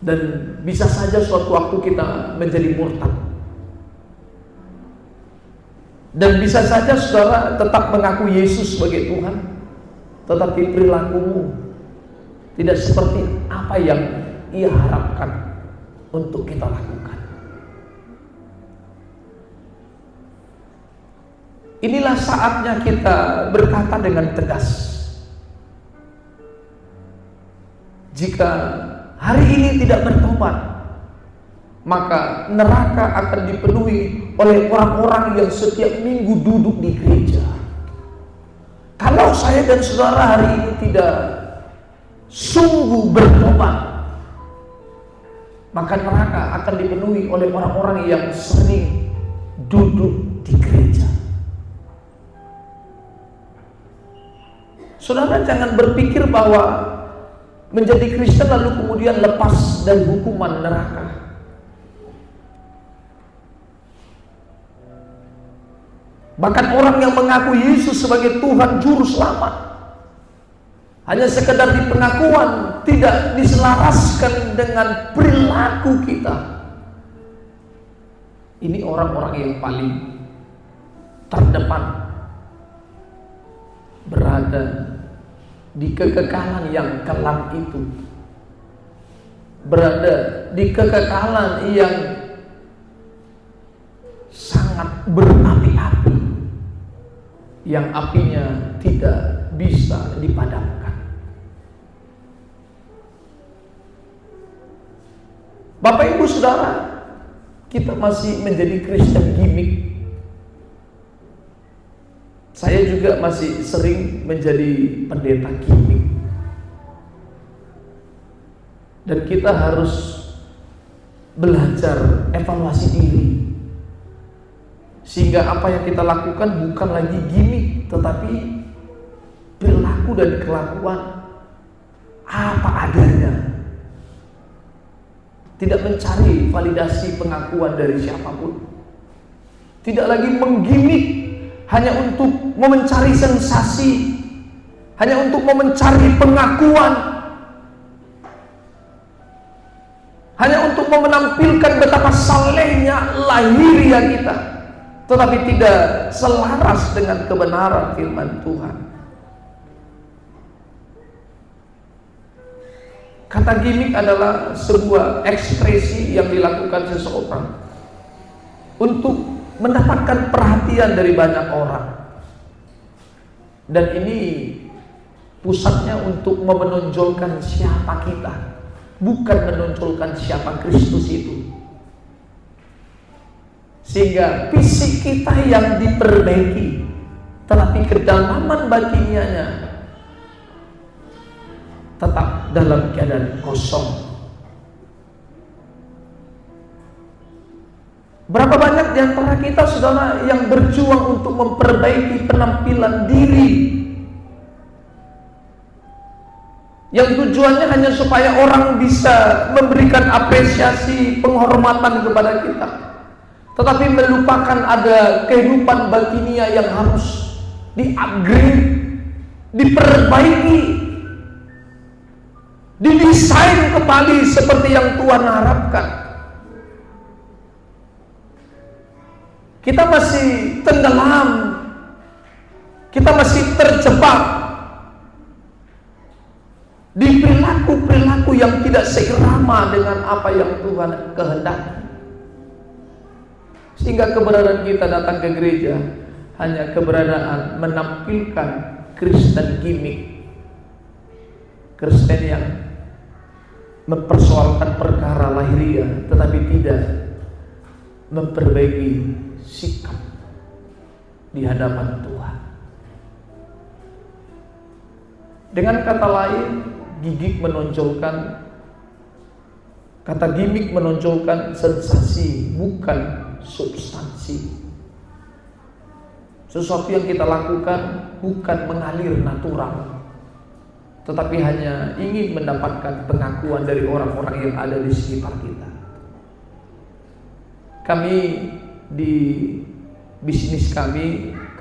Dan bisa saja suatu waktu kita menjadi murtad. Dan bisa saja saudara tetap mengaku Yesus sebagai Tuhan, tetapi perilakumu tidak seperti apa yang Ia harapkan untuk kita lakukan. Inilah saatnya kita berkata dengan tegas. Jika hari ini tidak bertobat, maka neraka akan dipenuhi oleh orang-orang yang setiap minggu duduk di gereja. Kalau saya dan saudara hari ini tidak sungguh bertobat, maka neraka akan dipenuhi oleh orang-orang yang sering duduk di gereja. Saudara jangan berpikir bahwa menjadi Kristen lalu kemudian lepas dari hukuman neraka. Bahkan orang yang mengaku Yesus sebagai Tuhan Juru Selamat, hanya sekedar di pengakuan, tidak diselaraskan dengan perilaku kita. Ini orang-orang yang paling terdepan, berada di kekekalan yang kelam itu, berada di kekekalan yang sangat berapi-api, yang apinya tidak bisa dipadamkan. Bapak Ibu Saudara, kita masih menjadi Kristen gimmick. Saya juga masih sering menjadi pendeta gimmick. Dan kita harus belajar evaluasi diri, sehingga apa yang kita lakukan bukan lagi gimmick, tetapi perilaku dan kelakuan apa adanya. Tidak mencari validasi pengakuan dari siapapun. Tidak lagi menggimik hanya untuk mencari sensasi, hanya untuk mencari pengakuan, hanya untuk menampilkan betapa salehnya lahiriah kita, tetapi tidak selaras dengan kebenaran firman Tuhan. Kata gimmick adalah sebuah ekspresi yang dilakukan seseorang untuk mendapatkan perhatian dari banyak orang. Dan ini pusatnya untuk menonjolkan siapa kita, bukan menonjolkan siapa Kristus itu. Sehingga fisik kita yang diperbaiki, tetapi kedalaman batinianya tetap dalam keadaan kosong. Berapa banyak di antara kita saudara yang berjuang untuk memperbaiki penampilan diri, yang tujuannya hanya supaya orang bisa memberikan apresiasi, penghormatan kepada kita, tetapi melupakan ada kehidupan batinia yang harus di-upgrade, diperbaiki, didesain kembali seperti yang Tuhan harapkan. Kita masih tenggelam, kita masih terjebak di perilaku-perilaku yang tidak seirama dengan apa yang Tuhan kehendaki. Sehingga keberadaan kita datang ke gereja hanya keberadaan menampilkan Kristen gimmick, Kristen yang mempersoalkan perkara lahiriah tetapi tidak memperbaiki sikap di hadapan Tuhan. Dengan kata lain, gimmick menonjolkan, kata gimmick menonjolkan sensasi, bukan substansi. Sesuatu yang kita lakukan bukan mengalir natural, tetapi hanya ingin mendapatkan pengakuan dari orang-orang yang ada di sekitar kita. Kami di bisnis kami